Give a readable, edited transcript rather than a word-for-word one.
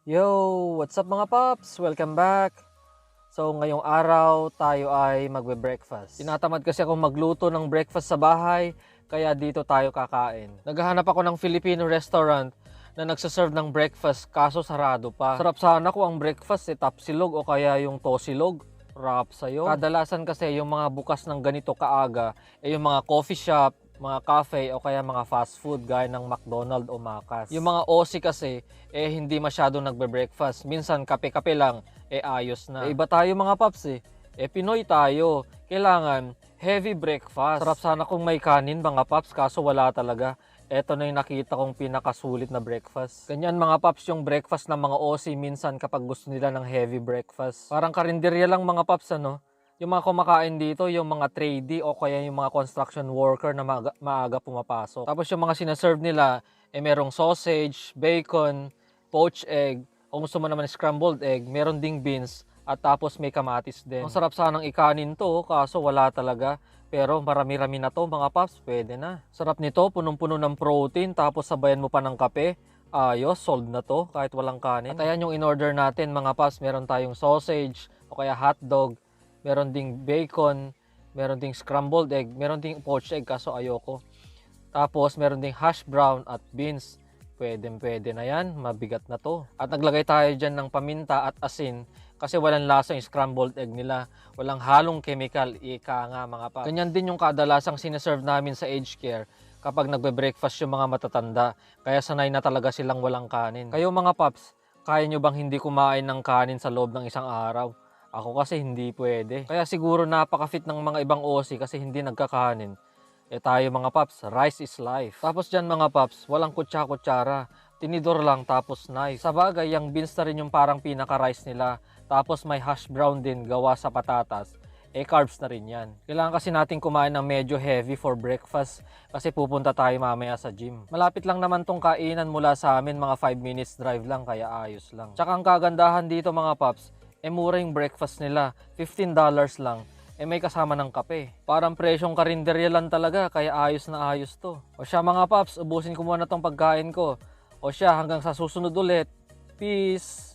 Yo! What's up mga paps? Welcome back! So ngayong araw tayo ay magbe-breakfast. Tinatamad kasi akong magluto ng breakfast sa bahay, kaya dito tayo kakain. Naghahanap ako ng Filipino restaurant na nagsaserve ng breakfast kaso sarado pa. Sarap sana kung ang breakfast tapsilog o kaya yung tosilog. Rap sa'yo. Kadalasan kasi yung mga bukas ng ganito kaaga yung mga coffee shop, mga cafe o kaya mga fast food gaya ng McDonald's o Macas. Yung mga OC kasi hindi masyado nagbe-breakfast. Minsan kape-kape lang ayos na. Iba tayo mga paps Pinoy tayo. Kailangan heavy breakfast. Sarap sana kung may kanin mga paps kaso wala talaga. Eto na yung nakita kong pinakasulit na breakfast. Ganyan mga paps yung breakfast ng mga OC minsan kapag gusto nila ng heavy breakfast. Parang karinderya lang mga paps Yung mga kumakain dito, yung mga tradie o kaya yung mga construction worker na maaga pumapasok. Tapos yung mga sinaserve nila, merong sausage, bacon, poached egg, o gusto mo naman scrambled egg, meron ding beans, at tapos may kamatis din. Ang sarap sanang ikanin to, kaso wala talaga. Pero marami-rami na to mga paps, pwede na. Sarap nito, punong-puno ng protein, tapos sabayan mo pa ng kape. Ayos, sold na to kahit walang kanin. At ayan yung in-order natin mga paps, meron tayong sausage o kaya hotdog, meron ding bacon, meron ding scrambled egg, meron ding poached egg kaso ayoko. Tapos meron ding hash brown at beans. Pwede na yan, mabigat na to. At naglagay tayo dyan ng paminta at asin kasi walang lasa yung scrambled egg nila. Walang halong chemical, ika nga mga paps. Ganyan din yung kadalasang sineserve namin sa aged care kapag nagbe-breakfast yung mga matatanda. Kaya sanay na talaga silang walang kanin. Kayo mga paps, kaya nyo bang hindi kumain ng kanin sa loob ng isang araw? Ako kasi hindi pwede. Kaya siguro napaka-fit ng mga ibang OC kasi hindi nagkakanin. Tayo mga paps, rice is life. Tapos dyan mga paps, walang kutsa-kutsara. Tinidor lang tapos nice. Sa bagay, yung beans na rin yung parang pinaka-rice nila. Tapos may hash brown din gawa sa patatas. Carbs na rin yan. Kailangan kasi natin kumain ng medyo heavy for breakfast kasi pupunta tayo mamaya sa gym. Malapit lang naman tong kainan mula sa amin, mga 5 minutes drive lang kaya ayos lang. Tsaka ang kagandahan dito mga paps, mura yung breakfast nila. $15 lang. May kasama ng kape. Parang presyong karinderya lang talaga, kaya ayos na ayos to. O siya mga paps, ubusin ko muna tong pagkain ko. O siya, hanggang sa susunod ulit. Peace!